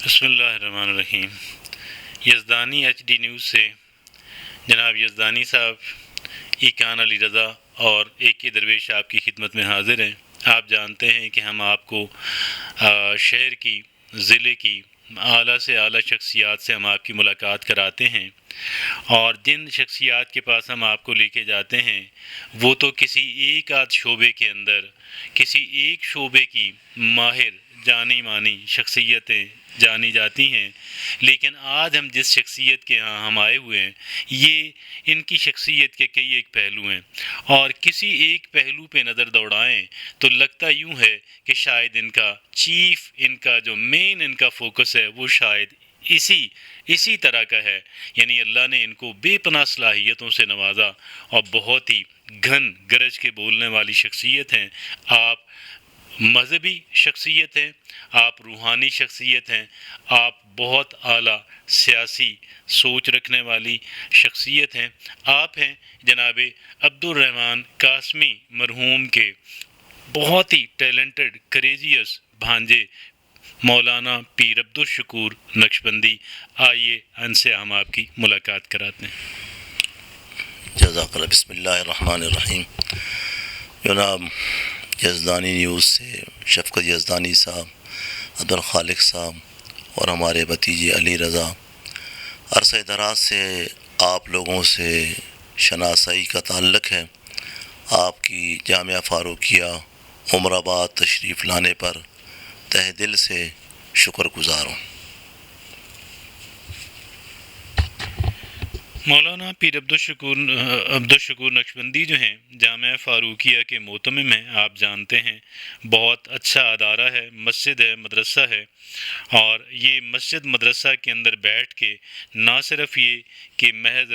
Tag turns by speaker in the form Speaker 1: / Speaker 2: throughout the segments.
Speaker 1: بسم اللہ الرحمن الرحیم۔ یزدانی ایچ ڈی نیوز سے جناب یزدانی صاحب، ایکان علی رضا اور اے کے درویش آپ کی خدمت میں حاضر ہیں۔ آپ جانتے ہیں کہ ہم آپ کو شہر کی، ضلع کی اعلیٰ سے اعلیٰ شخصیات سے ہم آپ کی ملاقات کراتے ہیں، اور جن شخصیات کے پاس ہم آپ کو لے کے جاتے ہیں وہ تو کسی ایک آدھ شعبے کے اندر، کسی ایک شعبے کی ماہر جانی مانی شخصیتیں جانی جاتی ہیں، لیکن آج ہم جس شخصیت کے ہاں ہم آئے ہوئے ہیں، یہ ان کی شخصیت کے کئی ایک پہلو ہیں، اور کسی ایک پہلو پہ نظر دوڑائیں تو لگتا یوں ہے کہ شاید ان کا چیف، ان کا جو مین ان کا فوکس ہے وہ شاید اسی طرح کا ہے۔ یعنی اللہ نے ان کو بے پناہ صلاحیتوں سے نوازا، اور بہت ہی گھن گرج کے بولنے والی شخصیت ہیں آپ۔ مذہبی شخصیت ہیں آپ، روحانی شخصیت ہیں آپ، بہت اعلیٰ سیاسی سوچ رکھنے والی شخصیت ہیں آپ ہیں جناب عبدالرحمن قاسمی مرحوم کے بہت ہی ٹیلنٹڈ کریزیس بھانجے مولانا پیر عبدالشکور نقشبندی۔ آئیے ان سے ہم آپ کی ملاقات کراتے ہیں۔
Speaker 2: جزاک اللہ۔ بسم اللہ الرحمن الرحیم۔ جناب یزدانی نیوز سے شفقت یزدانی صاحب، عبدالخالق صاحب اور ہمارے بھتیجے علی رضا، عرصہ دراز سے آپ لوگوں سے شناسائی کا تعلق ہے۔ آپ کی جامعہ فاروقیہ عمر آباد تشریف لانے پر تہ دل سے شکر گزار ہوں۔
Speaker 1: مولانا پیر عبدالشکور نقشبندی جو ہیں جامعہ فاروقیہ کے مہتمم ہیں، آپ جانتے ہیں بہت اچھا ادارہ ہے، مسجد ہے، مدرسہ ہے، اور یہ مسجد مدرسہ کے اندر بیٹھ کے نہ صرف یہ کہ محض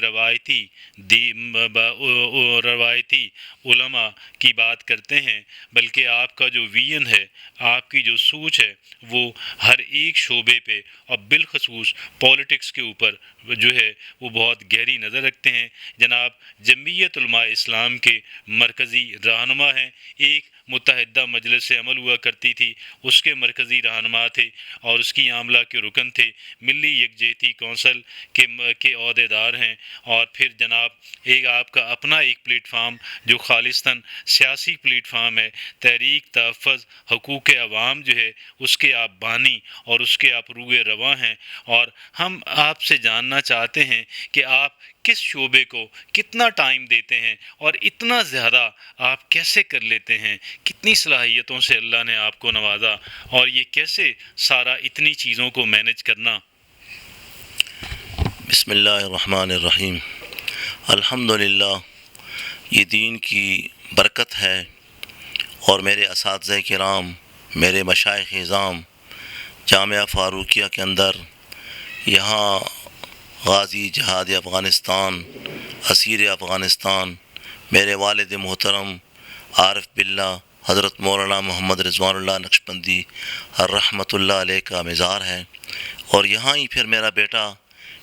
Speaker 1: روایتی علماء کی بات کرتے ہیں، بلکہ آپ کا جو ویژن ہے، آپ کی جو سوچ ہے، وہ ہر ایک شعبے پہ اور بالخصوص پولیٹکس کے اوپر جو ہے وہ بہت گہری نظر رکھتے ہیں۔ جناب جمعیت علماء اسلام کے مرکزی رہنما ہیں، ایک متحدہ مجلس عمل ہوا کرتی تھی، اس کے مرکزی رہنما تھے، اور اس کی عاملہ کے رکن تھے، ملی یکجہتی کونسل کے عہدیدار ہیں، اور پھر جناب ایک آپ کا اپنا ایک پلیٹ فارم جو خالصتاً سیاسی پلیٹ فارم ہے، تحریک تحفظ حقوق عوام جو ہے، اس کے آپ بانی اور اس کے آپ روح رواں ہیں، اور ہم آپ سے جاننا چاہتے ہیں کہ آپ کس شعبے کو کتنا ٹائم دیتے ہیں، اور اتنا زیادہ آپ کیسے کر لیتے ہیں، کتنی صلاحیتوں سے اللہ نے آپ کو نوازا، اور یہ کیسے سارا اتنی چیزوں کو مینج کرنا۔
Speaker 2: بسم اللہ الرحمن الرحیم۔ الحمدللہ، یہ دین کی برکت ہے، اور میرے اساتذہ کرام، میرے مشائخ اعظام جامعہ فاروقیہ کے اندر، یہاں غازی جہاد افغانستان، اسیر افغانستان میرے والد محترم عارف باللہ حضرت مولانا محمد رضوان اللہ نقشبندی رحمۃ اللہ علیہ کا مزار ہے، اور یہاں ہی پھر میرا بیٹا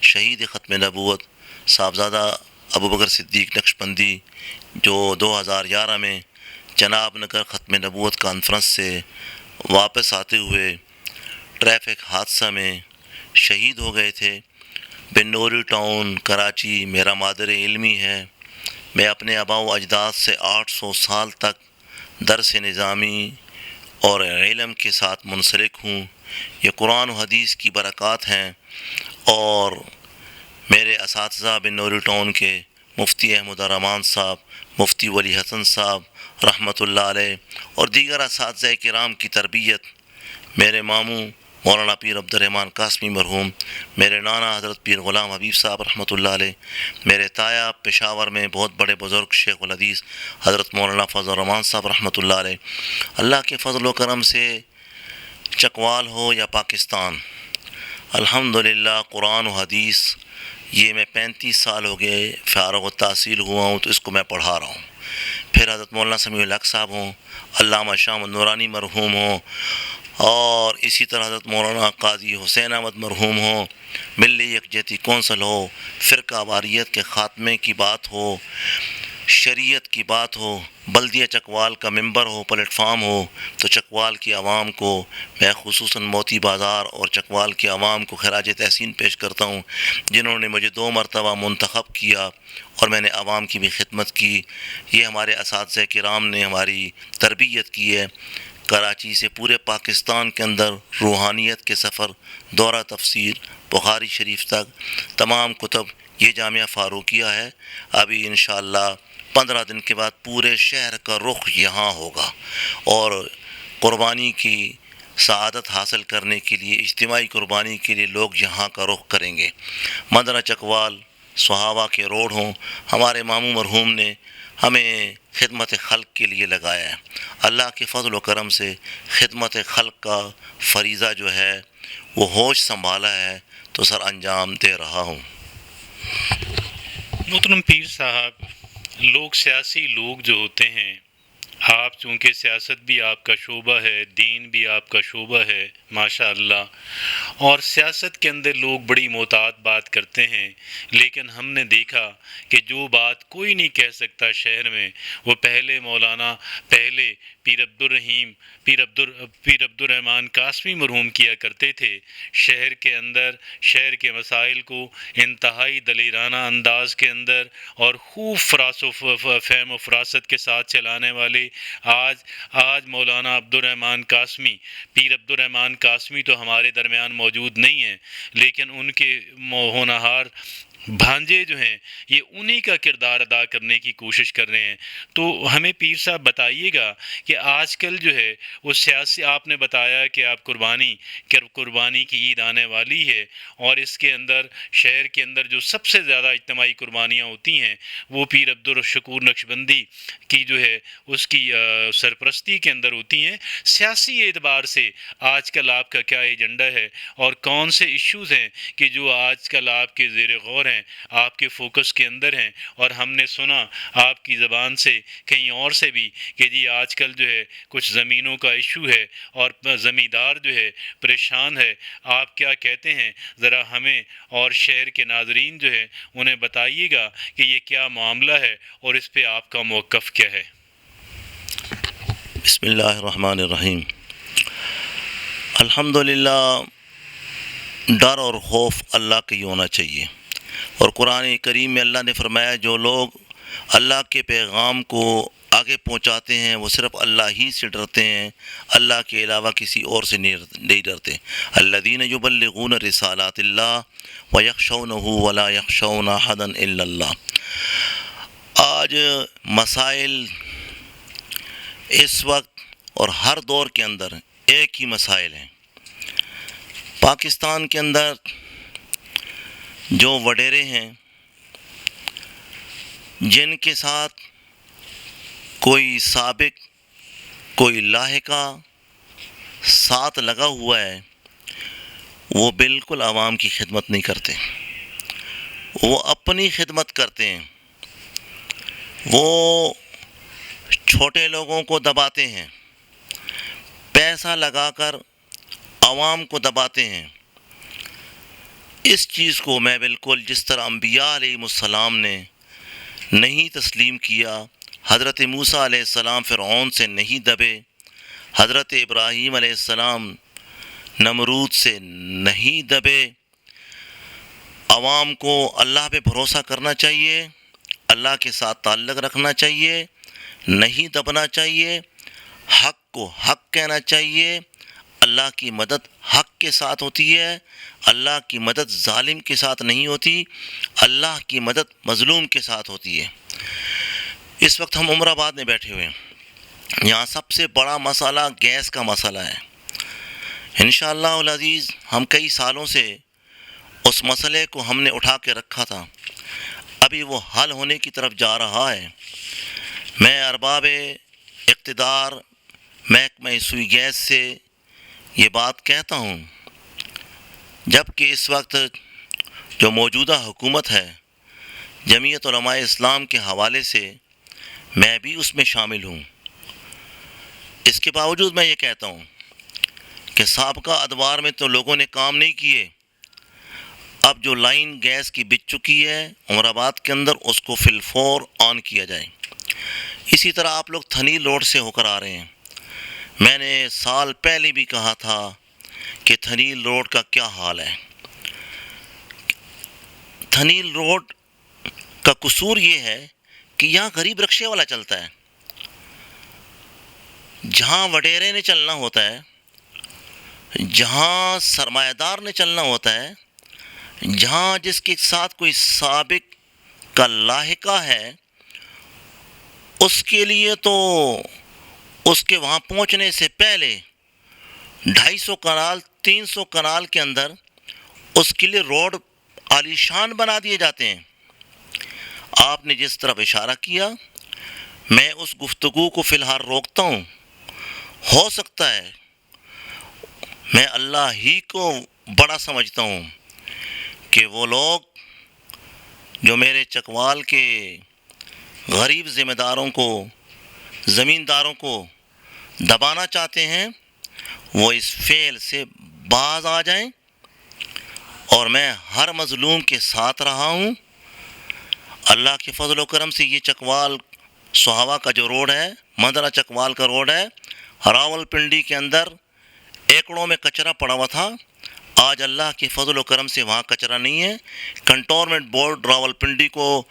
Speaker 2: شہید ختم نبوت صاحبزادہ ابوبکر صدیق نقشبندی، جو 2011 میں جناب نگر ختم نبوت کانفرنس سے واپس آتے ہوئے ٹریفک حادثہ میں شہید ہو گئے تھے۔ بنوری ٹاؤن کراچی میرا مادر علمی ہے۔ میں اپنے آباء و اجداد سے 800 سال تک درس نظامی اور علم کے ساتھ منسلک ہوں۔ یہ قرآن و حدیث کی برکات ہیں، اور میرے اساتذہ بنوری ٹاؤن کے مفتی احمد الرحمان صاحب، مفتی ولی حسن صاحب رحمۃ اللہ علیہ، اور دیگر اساتذہ کرام کی تربیت، میرے ماموں مولانا پیر عبدالرحمن قاسمی مرحوم، میرے نانا حضرت پیر غلام حبیب صاحب رحمۃ اللہ علیہ، میرے تایا پشاور میں بہت بڑے بزرگ شیخ الحدیث حضرت مولانا فضل الرحمان صاحب رحمۃ اللہ علیہ۔ اللہ کے فضل و کرم سے چکوال ہو یا پاکستان، الحمدللہ قرآن و حدیث یہ میں 35 سال ہو گئے فارغ التحصیل ہوا ہوں تو اس کو میں پڑھا رہا ہوں۔ پھر حضرت مولانا سمیع الحق صاحب ہوں، علامہ شاہ نورانی مرحوم ہوں، اور اسی طرح حضرت مولانا قاضی حسین احمد مرحوم ہوں، ملی یکجہتی کونسل ہو، فرقہ واریت کے خاتمے کی بات ہو، شریعت کی بات ہو، بلدیہ چکوال کا ممبر ہو، پلیٹ فارم ہو، تو چکوال کی عوام کو میں خصوصاً موتی بازار اور چکوال کی عوام کو خراج تحسین پیش کرتا ہوں، جنہوں نے مجھے 2 مرتبہ منتخب کیا اور میں نے عوام کی بھی خدمت کی۔ یہ ہمارے اساتذہ کرام نے ہماری تربیت کی ہے۔ کراچی سے پورے پاکستان کے اندر روحانیت کے سفر، دورہ تفسیر، بخاری شریف تک تمام کتب یہ جامعہ فاروقیہ ہے۔ ابھی انشاءاللہ 15 دن کے بعد پورے شہر کا رخ یہاں ہوگا، اور قربانی کی سعادت حاصل کرنے کے لیے، اجتماعی قربانی کے لیے لوگ یہاں کا رخ کریں گے۔ مدنہ چکوال صحابہ کے روڈ ہوں، ہمارے ماموں مرحوم نے ہمیں خدمت خلق کے لیے لگایا ہے۔ اللہ کے فضل و کرم سے خدمت خلق کا فریضہ جو ہے وہ ہوش سنبھالا ہے تو سر انجام دے رہا ہوں۔
Speaker 1: محترم پیر صاحب، لوگ سیاسی لوگ جو ہوتے ہیں، آپ چونکہ سیاست بھی آپ کا شعبہ ہے، دین بھی آپ کا شعبہ ہے ماشاء اللہ، اور سیاست کے اندر لوگ بڑی محتاط بات کرتے ہیں، لیکن ہم نے دیکھا کہ جو بات کوئی نہیں کہہ سکتا شہر میں، وہ پہلے پیر عبد الرحمن قاسمی مرحوم کیا کرتے تھے۔ شہر کے اندر شہر کے مسائل کو انتہائی دلیرانہ انداز کے اندر اور خوب فہم و فراست کے ساتھ چلانے والے آج مولانا عبد الرحمن قاسمی، پیر عبد الرحمن قاسمی تو ہمارے درمیان موجود نہیں ہیں، لیکن ان کے ہونہار بھانجے جو ہیں یہ انہی کا کردار ادا کرنے کی کوشش کر رہے ہیں۔ تو ہمیں پیر صاحب بتائیے گا کہ آج کل جو ہے وہ سیاسی، آپ نے بتایا کہ آپ قربانی کی عید آنے والی ہے، اور اس کے اندر شہر کے اندر جو سب سے زیادہ اجتماعی قربانیاں ہوتی ہیں وہ پیر عبدالشکور نقشبندی کی جو ہے اس کی سرپرستی کے اندر ہوتی ہیں۔ سیاسی اعتبار سے آج کل آپ کا کیا ایجنڈا ہے، اور کون سے ایشوز ہیں کہ جو آج کل آپ کے زیر غور ہیں، آپ کے فوکس کے اندر ہیں؟ اور ہم نے سنا آپ کی زبان سے کہیں اور سے بھی کہ جی آج کل جو ہے کچھ زمینوں کا ایشو ہے اور زمیندار جو ہے پریشان ہے، آپ کیا کہتے ہیں؟ ذرا ہمیں اور شہر کے ناظرین جو ہے انہیں بتائیے گا کہ یہ کیا معاملہ ہے اور اس پہ آپ کا موقف کیا ہے؟
Speaker 2: بسم اللہ الرحمن الرحیم۔ الحمدللہ، ڈر اور خوف اللہ کے ہی ہونا چاہیے، اور قرآن کریم میں اللہ نے فرمایا جو لوگ اللہ کے پیغام کو آگے پہنچاتے ہیں وہ صرف اللہ ہی سے ڈرتے ہیں، اللہ کے علاوہ کسی اور سے نہیں ڈرتے۔ الذین یبلغون رسالات اللہ ویخشونہ ولا یخشون احدا الا اللہ۔ آج مسائل اس وقت اور ہر دور کے اندر ایک ہی مسائل ہیں۔ پاکستان کے اندر جو وڈیرے ہیں جن کے ساتھ کوئی سابق کوئی لاحقہ ساتھ لگا ہوا ہے، وہ بالکل عوام کی خدمت نہیں کرتے، وہ اپنی خدمت کرتے ہیں، وہ چھوٹے لوگوں کو دباتے ہیں، پیسہ لگا کر عوام کو دباتے ہیں۔ اس چیز کو میں بالکل جس طرح انبیاء علیہ السلام نے نہیں تسلیم کیا، حضرت موسیٰ علیہ السلام فرعون سے نہیں دبے، حضرت ابراہیم علیہ السلام نمرود سے نہیں دبے، عوام کو اللہ پہ بھروسہ کرنا چاہیے، اللہ کے ساتھ تعلق رکھنا چاہیے، نہیں دبنا چاہیے، حق کو حق کہنا چاہیے۔ اللہ کی مدد حق کے ساتھ ہوتی ہے، اللہ کی مدد ظالم کے ساتھ نہیں ہوتی، اللہ کی مدد مظلوم کے ساتھ ہوتی ہے۔ اس وقت ہم عمر آباد میں بیٹھے ہوئے ہیں، یہاں سب سے بڑا مسئلہ گیس کا مسئلہ ہے۔ انشاءاللہ العزیز ہم کئی سالوں سے اس مسئلے کو ہم نے اٹھا کے رکھا تھا، ابھی وہ حل ہونے کی طرف جا رہا ہے۔ میں ارباب اقتدار محکمہ سوئی گیس سے یہ بات کہتا ہوں، جبکہ اس وقت جو موجودہ حکومت ہے جمعیت علماء اسلام کے حوالے سے میں بھی اس میں شامل ہوں، اس کے باوجود میں یہ کہتا ہوں کہ سابقہ ادوار میں تو لوگوں نے کام نہیں کیے، اب جو لائن گیس کی بچ چکی ہے عمر آباد کے اندر اس کو فی الفور آن کیا جائے۔ اسی طرح آپ لوگ تھنیل روڈ سے ہو کر آ رہے ہیں. میں نے سال پہلے بھی کہا تھا کہ تھنیل روڈ کا کیا حال ہے. تھنیل روڈ کا قصور یہ ہے کہ یہاں غریب رکشے والا چلتا ہے. جہاں وڈیرے نے چلنا ہوتا ہے، جہاں سرمایہ دار نے چلنا ہوتا ہے، جہاں جس کے ساتھ کوئی سابق کا لاحقہ ہے، اس کے لیے تو اس کے وہاں پہنچنے سے پہلے 250 کنال 300 کنال کے اندر اس کے لیے روڈ عالیشان بنا دیے جاتے ہیں. آپ نے جس طرف اشارہ کیا، میں اس گفتگو کو فی الحال روکتا ہوں. ہو سکتا ہے میں اللہ ہی کو بڑا سمجھتا ہوں کہ وہ لوگ جو میرے چکوال کے غریب ذمہ داروں کو، زمینداروں کو دبانا چاہتے ہیں، وہ اس فعل سے باز آ جائیں. اور میں ہر مظلوم کے ساتھ رہا ہوں. اللہ کے فضل و کرم سے یہ چکوال سہاوا کا جو روڈ ہے، مندرہ چکوال کا روڈ ہے، راول پنڈی کے اندر ایکڑوں میں کچرا پڑا ہوا تھا. آج اللہ کے فضل و کرم سے وہاں کچرا نہیں ہے. کنٹونمنٹ بورڈ راول پنڈی کو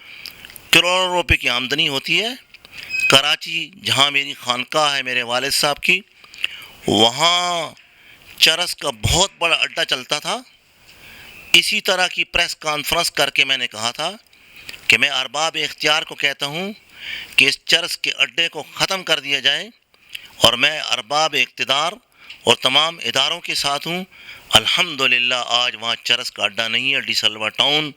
Speaker 2: کروڑوں روپے کی آمدنی ہوتی ہے. کراچی جہاں میری خانقاہ ہے میرے والد صاحب کی، وہاں چرس کا بہت بڑا اڈا چلتا تھا. اسی طرح کی پریس کانفرنس کر کے میں نے کہا تھا کہ میں ارباب اختیار کو کہتا ہوں کہ اس چرس کے اڈے کو ختم کر دیا جائے. اور میں ارباب اقتدار اور تمام اداروں کے ساتھ ہوں. الحمدللہ آج وہاں چرس کا اڈا نہیں ہے. ڈی سلوا ٹاؤن،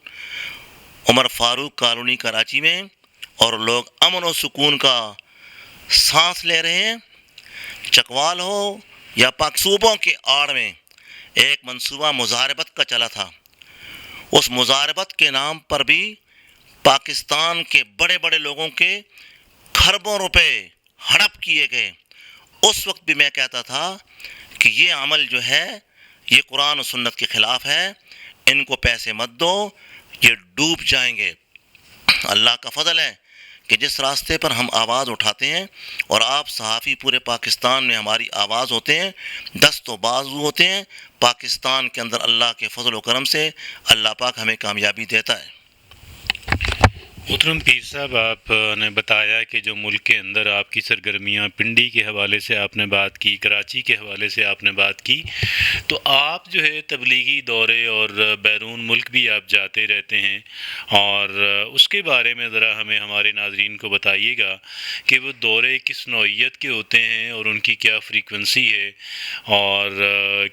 Speaker 2: عمر فاروق کالونی کراچی میں، اور لوگ امن و سکون کا سانس لے رہے ہیں. چکوال ہو یا پاک صوبوں کے آڑ میں ایک منصوبہ مزاربت کا چلا تھا. اس مزاربت کے نام پر بھی پاکستان کے بڑے بڑے لوگوں کے کھربوں روپے ہڑپ کیے گئے. اس وقت بھی میں کہتا تھا کہ یہ عمل جو ہے یہ قرآن و سنت کے خلاف ہے، ان کو پیسے مت دو، یہ ڈوب جائیں گے. اللہ کا فضل ہے کہ جس راستے پر ہم آواز اٹھاتے ہیں، اور آپ صحافی پورے پاکستان میں ہماری آواز ہوتے ہیں، دست و بازو ہوتے ہیں. پاکستان کے اندر اللہ کے فضل و کرم سے اللہ پاک ہمیں کامیابی دیتا ہے.
Speaker 1: محترم پیر صاحب، آپ نے بتایا کہ جو ملک کے اندر آپ کی سرگرمیاں، پنڈی کے حوالے سے آپ نے بات کی، کراچی کے حوالے سے آپ نے بات کی، تو آپ جو ہے تبلیغی دورے اور بیرون ملک بھی آپ جاتے رہتے ہیں، اور اس کے بارے میں ذرا ہمیں ہمارے ناظرین کو بتائیے گا کہ وہ دورے کس نوعیت کے ہوتے ہیں اور ان کی کیا فریکوینسی ہے، اور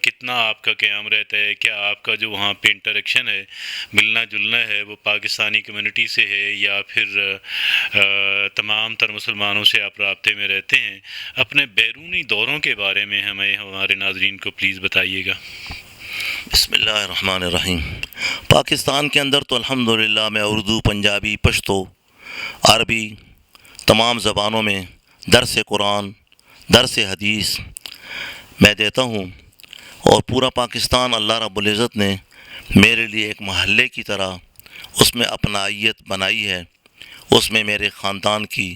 Speaker 1: کتنا آپ کا قیام رہتا ہے. کیا آپ کا جو وہاں پہ انٹریکشن ہے، ملنا جلنا ہے، وہ پاکستانی کمیونٹی سے ہے یا پھر تمام تر مسلمانوں سے آپ رابطے میں رہتے ہیں؟ اپنے بیرونی دوروں کے بارے میں ہمیں ہمارے ناظرین کو پلیز بتائیے گا.
Speaker 2: بسم اللہ الرحمن الرحیم. پاکستان کے اندر تو الحمدللہ میں اردو، پنجابی، پشتو، عربی تمام زبانوں میں درس قرآن، درس حدیث میں دیتا ہوں. اور پورا پاکستان اللہ رب العزت نے میرے لیے ایک محلے کی طرح اس میں اپنائیت بنائی ہے. اس میں میرے خاندان کی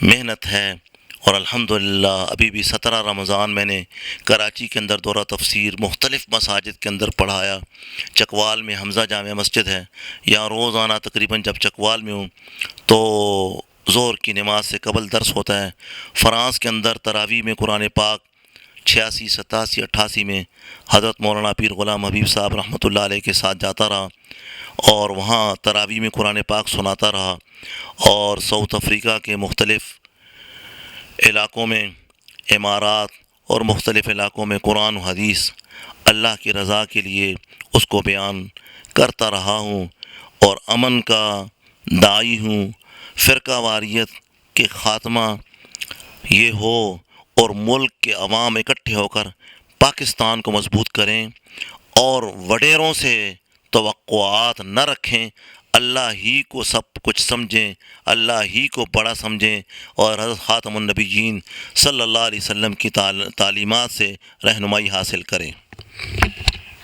Speaker 2: محنت ہے. اور الحمدللہ ابھی بھی 17 رمضان میں نے کراچی کے اندر دورہ تفسیر مختلف مساجد کے اندر پڑھایا. چکوال میں حمزہ جامع مسجد ہے، یہاں روزانہ تقریباً جب چکوال میں ہوں تو ظہر کی نماز سے قبل درس ہوتا ہے. فرانس کے اندر تراویح میں قرآن پاک 86، 87، 88 میں حضرت مولانا پیر غلام حبیب صاحب رحمۃ اللہ علیہ کے ساتھ جاتا رہا، اور وہاں تراویح میں قرآن پاک سناتا رہا. اور ساؤتھ افریقہ کے مختلف علاقوں میں، امارات اور مختلف علاقوں میں قرآن و حدیث اللہ کی رضا کے لیے اس کو بیان کرتا رہا ہوں، اور امن کا داعی ہوں. فرقہ واریت کے خاتمہ یہ ہو اور ملک کے عوام اکٹھے ہو کر پاکستان کو مضبوط کریں اور وڈیروں سے توقعات نہ رکھیں. اللہ ہی کو سب کچھ سمجھیں، اللہ ہی کو بڑا سمجھیں، اور حضرت خاتم النبیین صلی اللہ علیہ وسلم کی تعلیمات سے رہنمائی حاصل کریں.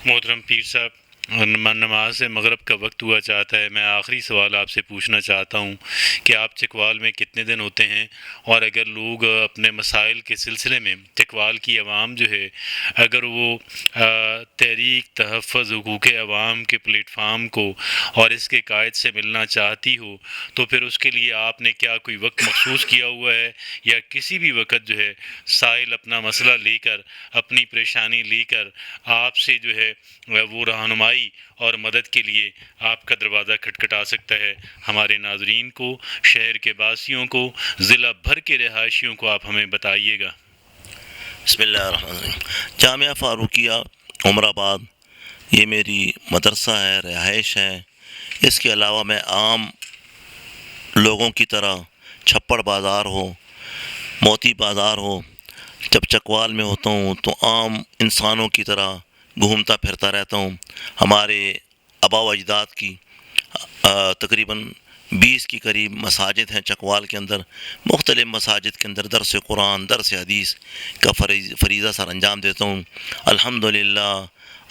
Speaker 1: محترم پیر صاحب، نماز مغرب کا وقت ہوا چاہتا ہے، میں آخری سوال آپ سے پوچھنا چاہتا ہوں کہ آپ چکوال میں کتنے دن ہوتے ہیں، اور اگر لوگ اپنے مسائل کے سلسلے میں چکوال کی عوام جو ہے اگر وہ تحریک تحفظ حقوق عوام کے پلیٹ فارم کو اور اس کے قائد سے ملنا چاہتی ہو تو پھر اس کے لیے آپ نے کیا کوئی وقت مخصوص کیا ہوا ہے، یا کسی بھی وقت جو ہے سائل اپنا مسئلہ لے کر اپنی پریشانی لے کر آپ سے جو ہے وہ رہنمائی اور مدد کے لیے آپ کا دروازہ کھٹکھٹا سکتا ہے؟ ہمارے ناظرین کو، شہر کے باسیوں کو، ضلع بھر کے رہائشیوں کو آپ ہمیں بتائیے گا۔
Speaker 2: بسم اللہ الرحمن الرحیم۔ جامعہ فاروقیہ عمر آباد یہ میری مدرسہ ہے، رہائش ہے۔ اس کے علاوہ میں عام لوگوں کی طرح چھپڑ بازار ہو، موتی بازار ہو، جب چکوال میں ہوتا ہوں تو عام انسانوں کی طرح گھومتا پھرتا رہتا ہوں۔ ہمارے آبا و اجداد کی تقریباً 20 کی قریب مساجد ہیں چکوال کے اندر۔ مختلف مساجد کے اندر درس قرآن، درس حدیث کا فریضہ سر انجام دیتا ہوں۔ الحمدللہ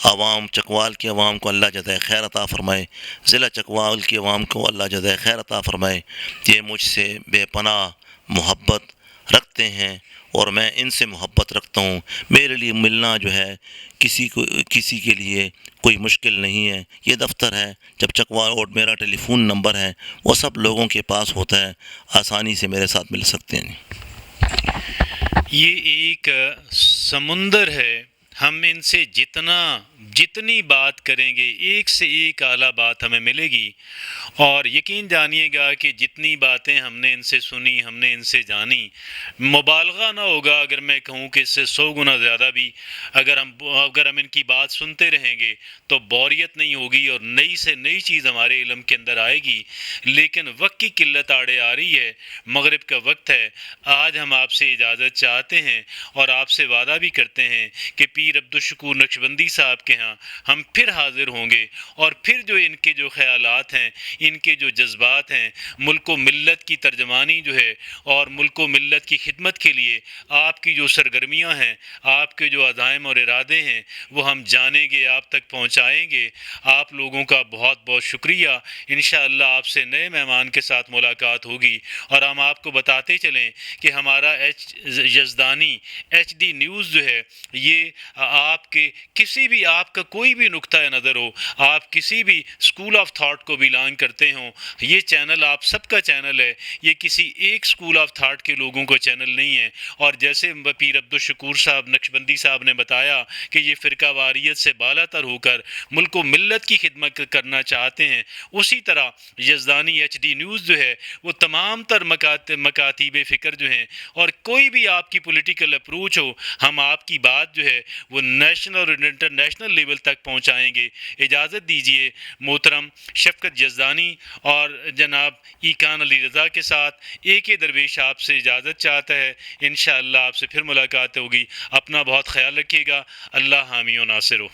Speaker 2: عوام چکوال کی عوام کو اللہ جزائے خیر عطا فرمائے، ضلع چکوال کی عوام کو اللہ جزائے خیر عطا فرمائے۔ یہ مجھ سے بے پناہ محبت رکھتے ہیں اور میں ان سے محبت رکھتا ہوں۔ میرے لیے ملنا جو ہے کسی کے لیے کوئی مشکل نہیں ہے۔ یہ دفتر ہے جب چکوال، اور میرا ٹیلی فون نمبر ہے وہ سب لوگوں کے پاس ہوتا ہے، آسانی سے میرے ساتھ مل سکتے ہیں۔
Speaker 1: یہ ایک سمندر ہے، ہم ان سے جتنی بات کریں گے ایک سے ایک اعلیٰ بات ہمیں ملے گی، اور یقین جانیے گا کہ جتنی باتیں ہم نے ان سے سنی، ہم نے ان سے جانی، مبالغہ نہ ہوگا اگر میں کہوں کہ اس سے 100 گنا زیادہ بھی اگر ہم ان کی بات سنتے رہیں گے تو بوریت نہیں ہوگی اور نئی سے نئی چیز ہمارے علم کے اندر آئے گی۔ لیکن وقت کی قلت آڑے آ رہی ہے، مغرب کا وقت ہے، آج ہم آپ سے اجازت چاہتے ہیں اور آپ سے وعدہ بھی کرتے ہیں کہ پیر عبدالشکور نقشبندی صاحب کے ہاں ہم پھر حاضر ہوں گے، اور پھر جو ان کے جو خیالات ہیں، ان کے جو جذبات ہیں، ملک و ملت کی ترجمانی جو ہے اور ملک و ملت کی خدمت کے لیے آپ کی جو سرگرمیاں ہیں، آپ کے جو عزائم اور ارادے ہیں، وہ ہم جانیں گے، آپ تک پہنچائیں گے۔ آپ لوگوں کا بہت بہت شکریہ۔ انشاءاللہ آپ سے نئے مہمان کے ساتھ ملاقات ہوگی، اور ہم آپ کو بتاتے چلیں کہ ہمارا یزدانی ایچ ڈی نیوز جو ہے یہ آپ کے کسی بھی، آپ کا کوئی بھی نقطہ نظر ہو، آپ کسی بھی اسکول آف تھاٹ کو بلانگ کرتے ہوں، یہ چینل آپ سب کا چینل ہے، یہ کسی ایک اسکول آف تھاٹ کے لوگوں کا چینل نہیں ہے۔ اور جیسے پیر عبدالشکور صاحب نقشبندی صاحب نے بتایا کہ یہ فرقہ واریت سے بالا تر ہو کر ملک و ملت کی خدمت کرنا چاہتے ہیں، اسی طرح یزدانی ایچ ڈی نیوز جو ہے وہ تمام تر مکاتیب فکر جو ہیں، اور کوئی بھی آپ کی پولیٹیکل اپروچ ہو، ہم آپ کی بات جو ہے وہ نیشنل اور انٹرنیشنل لیول تک پہنچائیں گے۔ اجازت دیجیے، محترم شفقت یزدانی اور جناب ایکان علی رضا کے ساتھ AK درویش آپ سے اجازت چاہتا ہے۔ انشاءاللہ آپ سے پھر ملاقات ہوگی۔ اپنا بہت خیال رکھیے گا۔ اللہ حامی و ناصر ہو۔